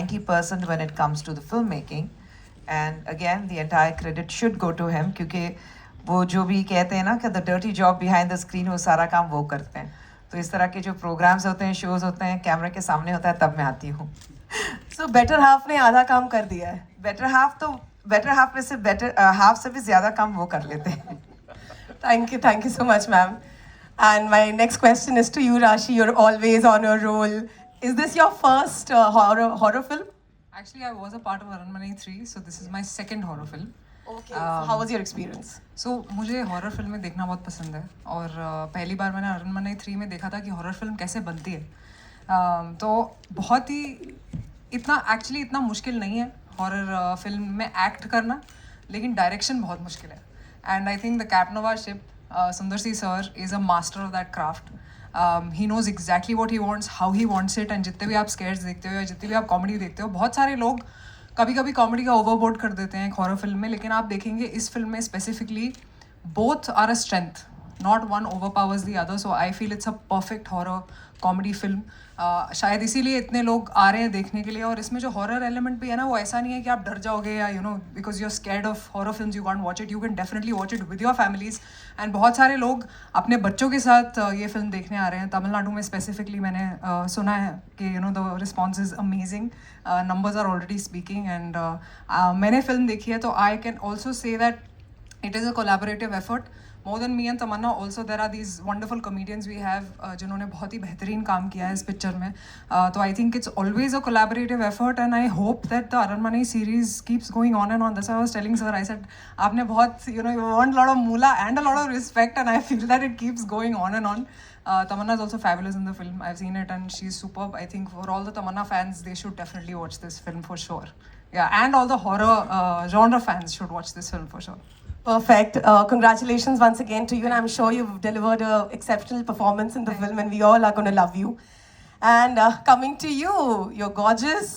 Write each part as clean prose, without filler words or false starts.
90% when it comes to the filmmaking. And again, the entire credit should go to him क्योंकि वो जो भी कहते हैं ना कि the dirty job behind the screen वो सारा काम वो करते हैं. तो इस तरह के जो प्रोग्राम्स होते हैं, शोज होते हैं, कैमरे के सामने होता है, तब मैं आती हूँ. So better half ने आधा काम कर दिया है. बेटर हाफ में से बेटर हाफ से भी ज़्यादा काम वो कर लेते हैं. Thank you so much, ma'am. And my next question is to you, Rashi. You're always on your roll. Is this your first horror film? Actually, I was a part of Aranmanai 3, so this is my second horror film. Okay. So how was your experience? So मुझे horror फिल्में देखना बहुत पसंद है और पहली बार मैंने अरनमनई 3 में देखा था कि हॉरर फिल्म कैसे बनती है. तो बहुत ही इतना मुश्किल नहीं है हॉरर फिल्म में एक्ट करना, लेकिन डायरेक्शन बहुत मुश्किल है. And I think the cap नवाज ship Sundar C sir is a master of that craft. He knows exactly what he wants, how he wants it. And जितने भी आप स्केयर्स देखते हो या जितनी भी आप कॉमेडी देखते हो, बहुत सारे लोग कभी कभी कॉमेडी का ओवरबोर्ड कर देते हैं एक हॉरर फिल्म में, लेकिन आप देखेंगे इस फिल्म में specifically both are a strength, not one overpowers the other. So I feel it's a perfect horror comedy film. शायद इसीलिए इतने लोग आ रहे हैं देखने के लिए. और इसमें जो हॉरर एलिमेंट भी है ना, वो ऐसा नहीं है कि आप डर जाओगे या because you are scared of horror films you can't watch it. You can definitely watch it with your families. And बहुत सारे लोग अपने बच्चों के साथ ये फिल्म देखने आ रहे हैं. तमिलनाडु में स्पेसिफिकली मैंने सुना है कि the response is amazing. Numbers are already speaking. And मैंने फिल्म देखी है, तो I can also say that it is a collaborative effort. More than me and Tamanna, also there are these wonderful comedians we have जिन्होंने बहुत ही बेहतरीन काम किया है इस पिक्चर में. तो I think it's always a collaborative effort and I hope that the Aranmanai series keeps going on and on. That's why I was telling sir, I said आपने बहुत you earned a lot of moolah and a lot of respect, and I feel that it keeps going on and on. Tamanna is also fabulous in the film. I've seen it and she's superb. I think for all the Tamanna fans, they should definitely watch this film for sure. Yeah, and all the horror genre fans should watch this film for sure. Perfect. Congratulations once again to you, and I'm sure you've delivered an exceptional performance in the film, and we all are going to love you. And coming to you, you're gorgeous.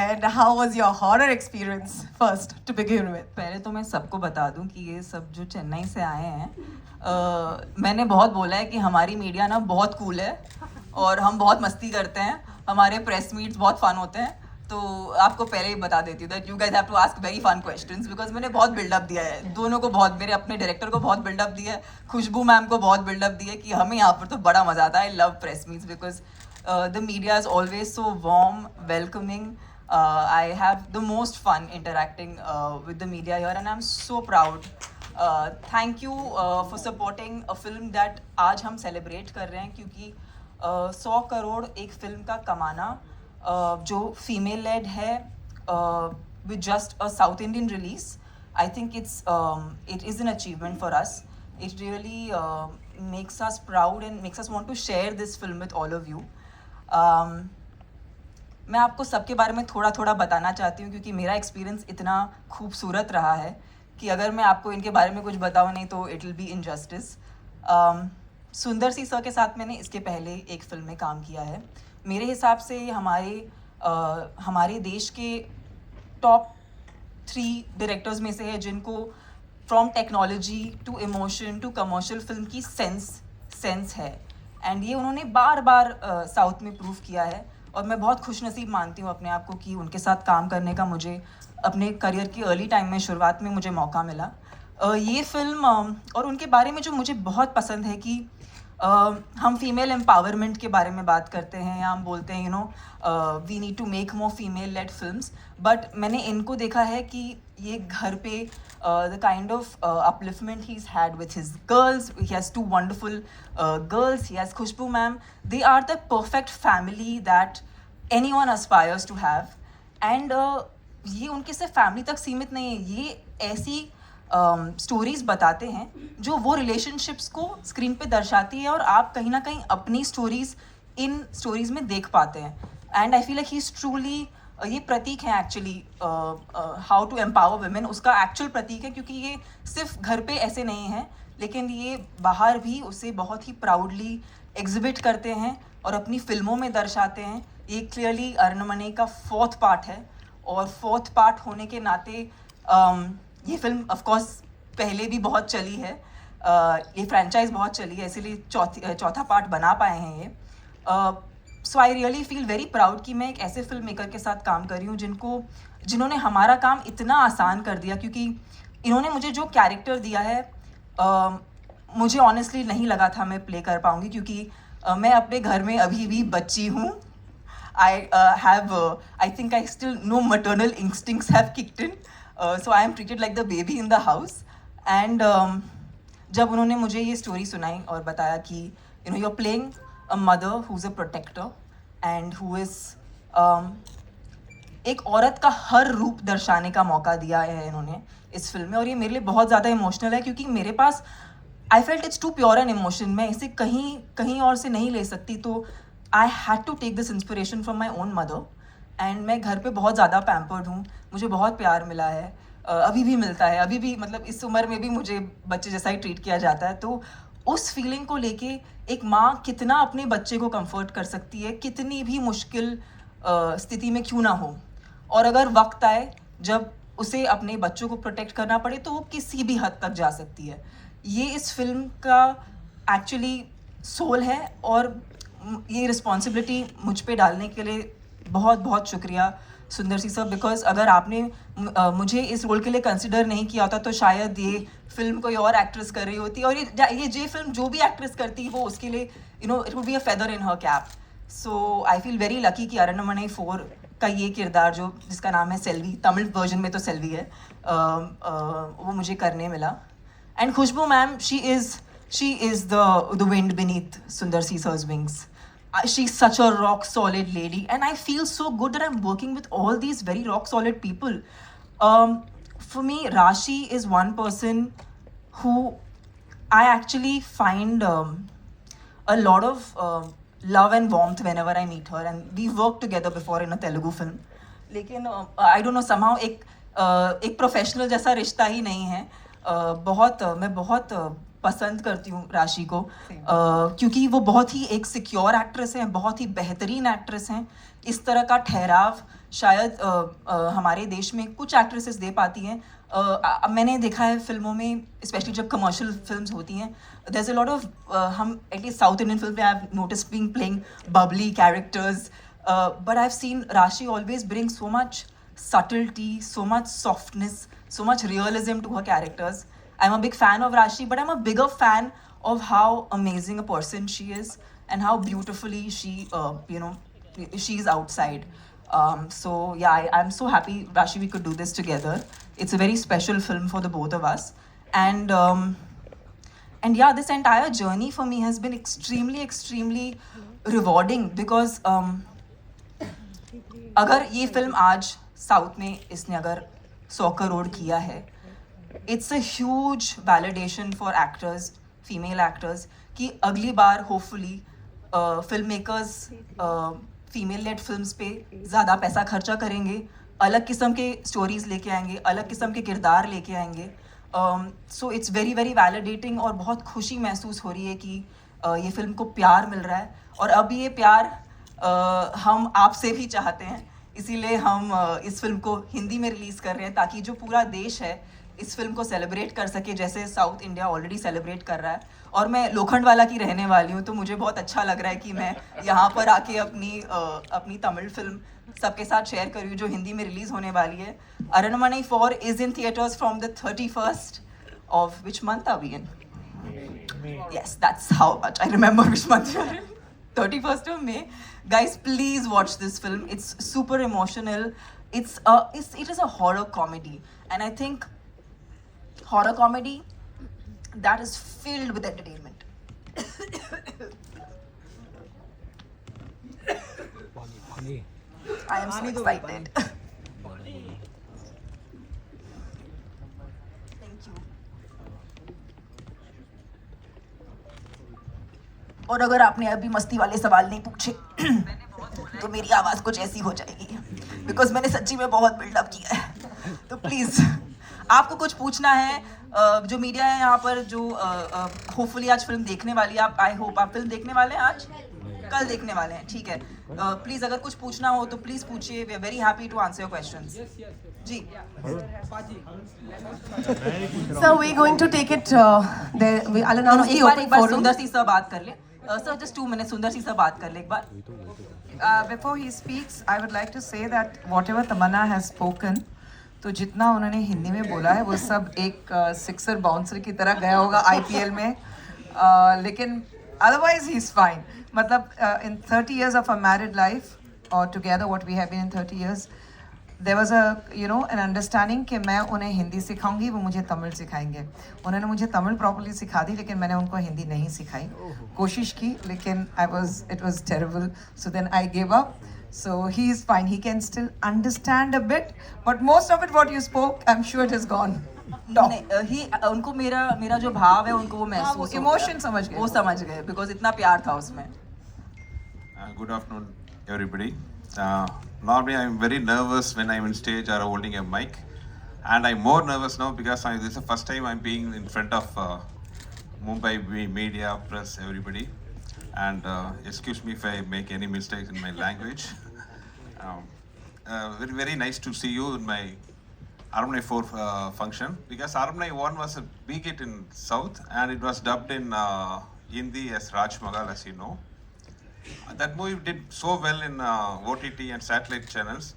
And how was your horror experience first to begin with? पहले तो मैं सबको बता दूं कि ये सब जो चेन्नई से आए हैं, मैंने बहुत बोला है कि हमारी मीडिया ना बहुत कूल है और हम बहुत मस्ती करते हैं. हमारे प्रेस मीट्स बहुत फन होते हैं. तो आपको पहले ही बता देती हूँ that you guys have to ask very fun questions, because मैंने बहुत बिल्डअप दिया है दोनों को. बहुत मेरे अपने डायरेक्टर को बहुत बिल्डअप दिया है, खुशबू मैम को बहुत बिल्डअप दिया है कि हमें यहाँ पर तो बड़ा मजा आता है. I love press meets because the media is always so warm, welcoming. I have the most fun interacting with the media here, and I'm so proud. Thank you for supporting a film that आज हम celebrate कर रहे हैं, क्योंकि 100 करोड़ एक film का कमाना जो फीमेल लेड है with just a South Indian release, I think it is an achievement for us. It really makes us proud and makes us want to share this film with all of you. मैं आपको सबके बारे में थोड़ा थोड़ा बताना चाहती हूँ, क्योंकि मेरा एक्सपीरियंस इतना खूबसूरत रहा है कि अगर मैं आपको इनके बारे में कुछ बताऊँ नहीं तो इट विल बी इनजस्टिस. सुंदर सी सर के साथ मैंने इसके पहले एक फिल्म में काम किया है. मेरे हिसाब से हमारे देश के टॉप 3 डायरेक्टर्स में से है जिनको from technology to emotion to commercial film की सेंस है. एंड ये उन्होंने बार बार साउथ में प्रूव किया है, और मैं बहुत खुशनसीब मानती हूँ अपने आप को कि उनके साथ काम करने का मुझे अपने करियर की अर्ली टाइम में शुरुआत में मुझे मौका मिला. ये फिल्म और उनके बारे में जो मुझे बहुत पसंद है कि हम फीमेल एम्पावरमेंट के बारे में बात करते हैं, या हम बोलते हैं we need to make more female led films, but मैंने इनको देखा है कि ये घर पे the kind of upliftment he's had with his girls. He has 2 wonderful girls. He has Khushbu ma'am. They are the perfect family that anyone aspires to have. And ये उनके सिर्फ फैमिली तक सीमित नहीं है, ये ऐसी स्टोरीज बताते हैं जो वो रिलेशनशिप्स को स्क्रीन पे दर्शाती है, और आप कहीं ना कहीं अपनी स्टोरीज इन स्टोरीज में देख पाते हैं. And I feel like he is truly, ये प्रतीक है actually how to empower women, उसका एक्चुअल प्रतीक है, क्योंकि ये सिर्फ घर पे ऐसे नहीं है, लेकिन ये बाहर भी उसे बहुत ही प्राउडली एग्जिबिट करते हैं और अपनी फिल्मों में दर्शाते हैं. ये क्लियरली अरनमनई का 4th पार्ट है, और 4th पार्ट होने के नाते ये फिल्म ऑफ कोर्स पहले भी बहुत चली है, ये फ्रेंचाइज बहुत चली है, इसीलिए चौथा पार्ट बना पाए हैं ये. So I really feel very proud कि मैं एक ऐसे फिल्म मेकर के साथ काम कर रही हूँ जिन्होंने हमारा काम इतना आसान कर दिया, क्योंकि इन्होंने मुझे जो कैरेक्टर दिया है मुझे ऑनेस्टली नहीं लगा था मैं प्ले कर पाऊँगी, क्योंकि मैं अपने घर में अभी भी बच्ची हूँ. I think I still no maternal instincts have kicked in, so I am treated like the baby in the house. And जब उन्होंने मुझे ये स्टोरी सुनाई और बताया कि you're playing a mother who's a protector and who is एक औरत का हर रूप दर्शाने का मौका दिया है इन्होंने इस फिल्म में, और ये मेरे लिए बहुत ज़्यादा इमोशनल है, क्योंकि मेरे पास I felt it's too pure an emotion, मैं इसे कहीं और से नहीं ले सकती. तो I had to take this inspiration from my own mother. And मैं घर पे बहुत ज़्यादा पैम्पर्ड हूँ, मुझे बहुत प्यार मिला है, अभी भी मिलता है, अभी भी मतलब इस उम्र में भी मुझे बच्चे जैसा ही ट्रीट किया जाता है. तो उस फीलिंग को लेके एक माँ कितना अपने बच्चे को कंफर्ट कर सकती है, कितनी भी मुश्किल स्थिति में क्यों ना हो, और अगर वक्त आए जब उसे अपने बच्चों को प्रोटेक्ट करना पड़े तो वो किसी भी हद तक जा सकती है. ये इस फिल्म का एक्चुअली सोल है, और ये रिस्पॉन्सिबिलिटी मुझ पे डालने के लिए बहुत बहुत शुक्रिया सुंदर सी सर, बिकॉज अगर आपने मुझे इस रोल के लिए कंसिडर नहीं किया होता तो शायद ये फिल्म कोई और एक्ट्रेस कर रही होती, और ये फिल्म जो भी एक्ट्रेस करती वो उसके लिए it would be a feather in her cap. So I feel very lucky कि अरण्यमनई 4 का ये किरदार जिसका नाम है सेल्वी, तमिल वर्जन में तो सेल्वी है, वो मुझे करने मिला. And Khushbu ma'am, she is the wind beneath Sundar C sir's wings. She's such a rock solid lady, and I feel so good that I'm working with all these very rock solid people. For me, Rashi is one person who I actually find a lot of love and warmth whenever I meet her, and we've worked together before in a Telugu film. लेकिन I don't know, somehow एक professional जैसा रिश्ता ही नहीं है. मैं बहुत पसंद करती हूँ राशि को, क्योंकि वो बहुत ही एक सिक्योर एक्ट्रेस हैं, बहुत ही बेहतरीन एक्ट्रेस हैं. इस तरह का ठहराव शायद हमारे देश में कुछ एक्ट्रेसेस दे पाती हैं. मैंने देखा है फिल्मों में, स्पेशली जब कमर्शियल फिल्म्स होती हैं, there is a lot of hmm at least south Indian film में I have noticed being playing bubbly characters, but I have seen Rashi always bring so much subtlety, so much softness, so much realism to her characters. I'm a big fan of Rashi, but I'm a bigger fan of how amazing a person she is and how beautifully she's outside. So yeah, I'm so happy, Rashi, we could do this together. It's a very special film for the both of us. And yeah, this entire journey for me has been extremely rewarding, because अगर ये film आज south में इसने अगर 100 करोड़ किया है, it's a huge validation for actors, female actors, कि अगली बार hopefully film makers female led films पे ज़्यादा पैसा खर्चा करेंगे, अलग किस्म के स्टोरीज़ लेके आएंगे, अलग किस्म के किरदार लेके आएंगे. सो इट्स वेरी वैलिडेटिंग, और बहुत खुशी महसूस हो रही है कि ये फिल्म को प्यार मिल रहा है, और अब ये प्यार हम आपसे भी चाहते हैं. इसीलिए हम इस फिल्म को हिंदी में रिलीज़ कर रहे हैं, ताकि जो पूरा देश है इस फिल्म को सेलिब्रेट कर सके, जैसे साउथ इंडिया ऑलरेडी सेलिब्रेट कर रहा है. और मैं लोखंडवाला की रहने वाली हूँ, तो मुझे बहुत अच्छा लग रहा है कि मैं यहाँ पर आके अपनी तमिल फिल्म सबके साथ शेयर कर रही हूँ, जो हिंदी में रिलीज़ होने वाली है. अरण्यमनई 4 is in theatres from the 31st of which month are we in? Yes, that's how much I remember which month we are in. 31st of May. Guys, please watch this film. It's super emotional. It is a horror comedy, and I think horror comedy that is filled with entertainment. I am so excited. Thank you. और अगर आपने अभी मस्ती वाले सवाल नहीं पूछे तो मेरी आवाज़ कुछ ऐसी हो जाएगी, बिकॉज मैंने सच्ची में बहुत बिल्डअप किया है. तो प्लीज़ आपको कुछ पूछना है, जो मीडिया है यहाँ पर, जो होपफुली आज फिल्म देखने वाली है, आई होप आप फिल्म देखने वाले हैं, आज कल देखने वाले हैं, ठीक है. प्लीज़ अगर कुछ पूछना हो तो प्लीज़ पूछिए. We are very happy to answer your questions. जी. So we're going to take it. I'll announce the एक open बार forum. सुंदर सी सर बात कर ले. सर जस्ट 2 minutes, सुंदर सी बात कर ले एक बार. Before he speaks, I would like to say that whatever Tamanna has spoken, तो जितना उन्होंने हिंदी में बोला है वो सब एक सिक्सर बाउंसर की तरह गया होगा IPL में. लेकिन otherwise he is fine. मतलब in 30 years of a married life or together what we have been in 30 years, there was a an understanding कि मैं उन्हें हिंदी सिखाऊंगी, वो मुझे तमिल सिखाएंगे. उन्होंने मुझे तमिल प्रॉपर्ली सिखा दी लेकिन मैंने उनको हिंदी नहीं सिखाई. कोशिश की लेकिन it was terrible. So then I gave up. So he is fine. He can still understand a bit, but most of it what you spoke, I'm sure it is gone. उनको मेरा जो भाव है उनको वो महसूस इमोशन समझ गए, वो समझ गए बिकॉज इतना प्यार था उसमें. Good afternoon, everybody. Normally, I'm very nervous when I'm on stage or holding a mic, and I'm more nervous now because this is the first time I'm being in front of Mumbai media, press, everybody. And excuse me if I make any mistakes in my language. Very, very nice to see you in my Aramnai 4 function, because Aramnai 1 was a big hit in South and it was dubbed in Hindi as Raj Magal, as you know. That movie did so well in OTT and satellite channels.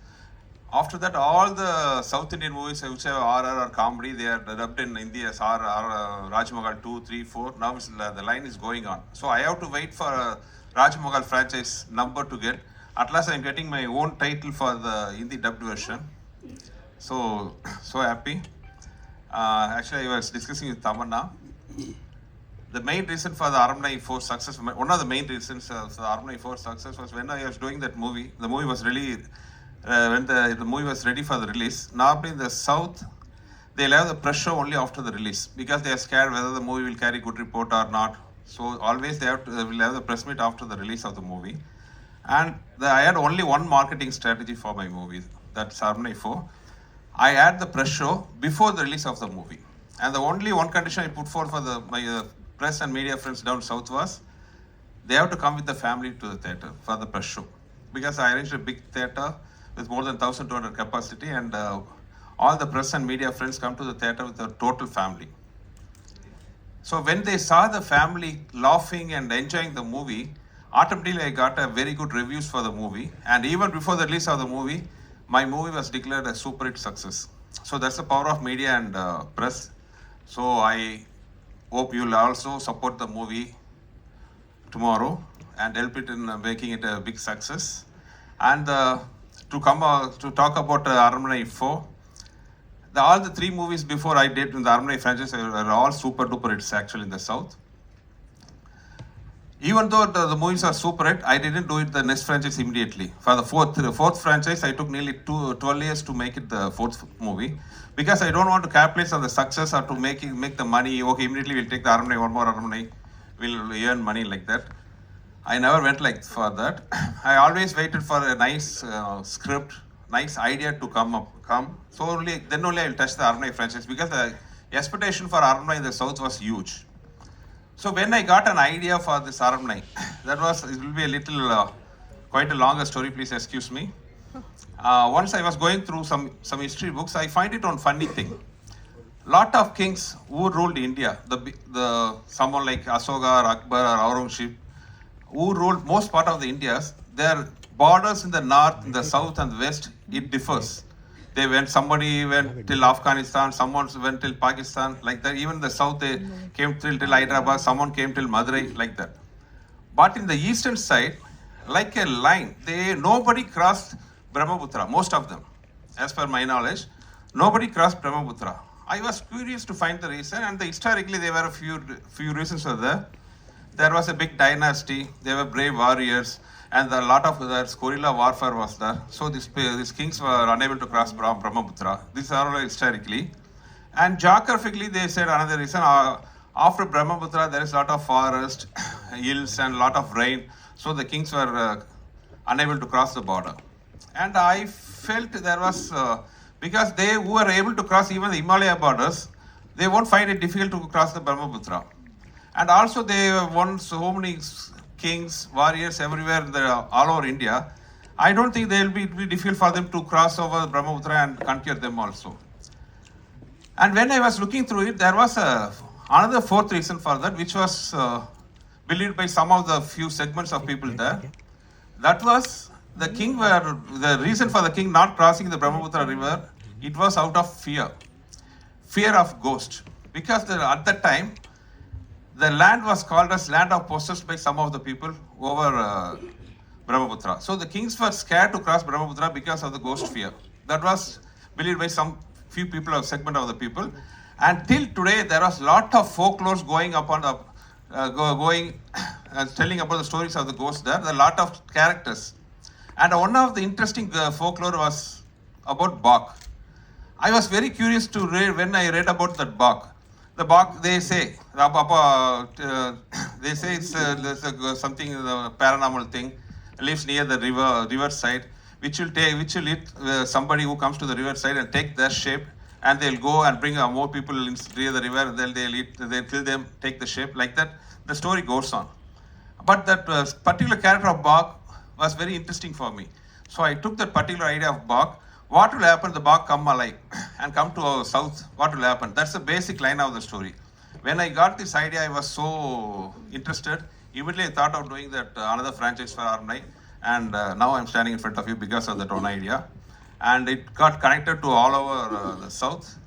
After that, all the South Indian movies which have RR or comedy, they are dubbed in Hindi as Raj Magal 2, 3, 4. Now the line is going on. So I have to wait for Raj Magal franchise number to get. At last I am getting my own title for the Hindi dubbed version. So happy. Actually, I was discussing with Tamanna. The main reason for the Aramnai 4 success, one of the main reasons for the Aramnai 4 success was when I was doing that movie. The movie was really, when the movie was ready for the release. Normally in the South, they'll have the press show only after the release because they are scared whether the movie will carry good report or not. So always they will have the press meet after the release of the movie. And I had only one marketing strategy for my movie, that's Aramnai 4. I had the press show before the release of the movie. And the only one condition I put forth for my press and media friends down south was they have to come with the family to the theatre for the press show, because I arranged a big theatre with more than 1,200 capacity, and all the press and media friends come to the theatre with the total family. So when they saw the family laughing and enjoying the movie, automatically I got a very good reviews for the movie, and even before the release of the movie, my movie was declared a super hit success. So that's the power of media and press. So I hope you'll also support the movie tomorrow and help it in making it a big success. And to talk about Aramnai 4, all the 3 movies before I did in the Aramnai franchise are all super duper hits actually in the South. Even though the movies are super hit, I didn't do it the next franchise immediately. For the fourth franchise, I took nearly 12 years to make it the 4th movie, because I don't want to capitalize on the success or to make the money. Okay, immediately we'll take the Aramnai, one more Aramnai, we'll earn money like that. I never went like for that. I always waited for a nice script, nice idea to come. So then only I will touch the Aramnai franchise, because the expectation for Aramnai in the South was huge. So when I got an idea for this Aramnai, it will be a little, quite a longer story, please excuse me. Once I was going through some history books, I find it on funny thing. Lot of kings who ruled India, someone like Ashoka or Akbar or Aurangzeb, who ruled most part of the Indias, their borders in the north, in the south and the west, it differs. Somebody went till Afghanistan, someone went till Pakistan, like that. Even in the south, they came till Hyderabad, someone came till Madurai, like that. But in the eastern side, like a line, nobody crossed Brahmaputra, most of them, as per my knowledge, nobody crossed Brahmaputra. I was curious to find the reason, and historically there were a few reasons for that. There was a big dynasty, there were brave warriors, and a lot of guerrilla warfare was there. So these kings were unable to cross Brahmaputra. These are all historically. And geographically, they said another reason, after Brahmaputra, there is a lot of forest, hills, and a lot of rain. So the kings were unable to cross the border. And I felt there was, because they who were able to cross even the Himalaya borders, they won't find it difficult to cross the Brahmaputra. And also they won so many kings, warriors everywhere all over India. I don't think it will be difficult for them to cross over Brahmaputra and conquer them also. And when I was looking through it, there was another 4th reason for that, which was believed by some of the few segments of people there. That was the king were, the reason for the king not crossing the Brahmaputra river, it was out of fear of ghost. Because at that time, the land was called as land of possessed by some of the people over Brahmaputra. So the kings were scared to cross Brahmaputra because of the ghost fear. That was believed by some few people, a segment of the people. And till today, there was lot of folklores going upon the, telling about the stories of the ghosts there. There are a lot of characters. And one of the interesting folklore was about Bach. I was very curious to read when I read about that Bach. The Bach, they say, it's something paranormal thing, lives near the river side, which will eat somebody who comes to the river side and take their shape, and they'll go and bring more people near the river. They'll kill them, take the shape like that. The story goes on. But that particular character of Bach was very interesting for me. So I took that particular idea of Bach. What will happen? The Bach come alive and come to our south. What will happen? That's the basic line of the story. When I got this idea, I was so interested. Immediately, I thought of doing that another franchise for Aramnai, and now I'm standing in front of you because of that one idea. And it got connected to all over the south.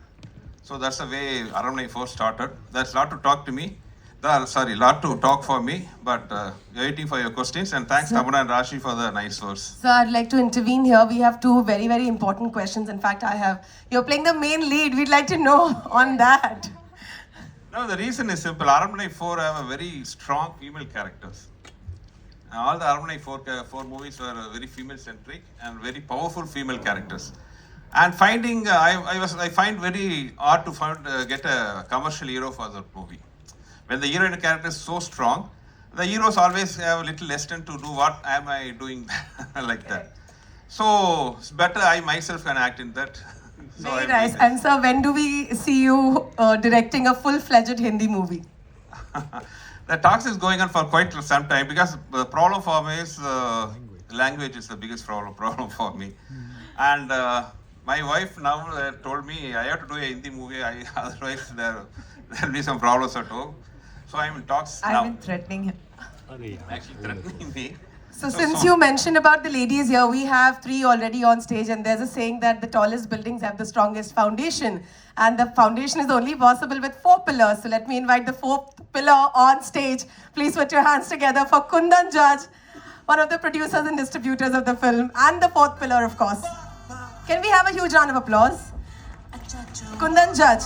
So that's the way Aramnai 4 started. That's a lot to talk to me. Lot to talk for me, but waiting for your questions. And thanks, Tamana and Rashi, for the nice words. So I'd like to intervene here. We have two very, very important questions. In fact, you're playing the main lead. We'd like to know on that. No, the reason is simple. Aramnai 4 have a very strong female characters. All the Aramnai 4 movies were very female-centric and very powerful female characters. And finding, I find very hard to get a commercial hero for that movie. When the heroine character is so strong, the heroes always have a little hesitant to do what am I doing like that. So it's better I myself can act in that. So Very nice. And sir, when do we see you directing a full-fledged Hindi movie? The talks is going on for quite some time because the problem for me is language is the biggest problem for me. And my wife now told me I have to do a Hindi movie, otherwise there will be some problems at home. So I'm in talks now. I've been threatening him. Actually threatening me. So since you mentioned about the ladies here, we have 3 already on stage, and there's a saying that the tallest buildings have the strongest foundation, and the foundation is only possible with 4 pillars. So let me invite the 4th pillar on stage. Please put your hands together for Kundan Judge, one of the producers and distributors of the film, and the 4th pillar, of course. Can we have a huge round of applause? Kundan Judge.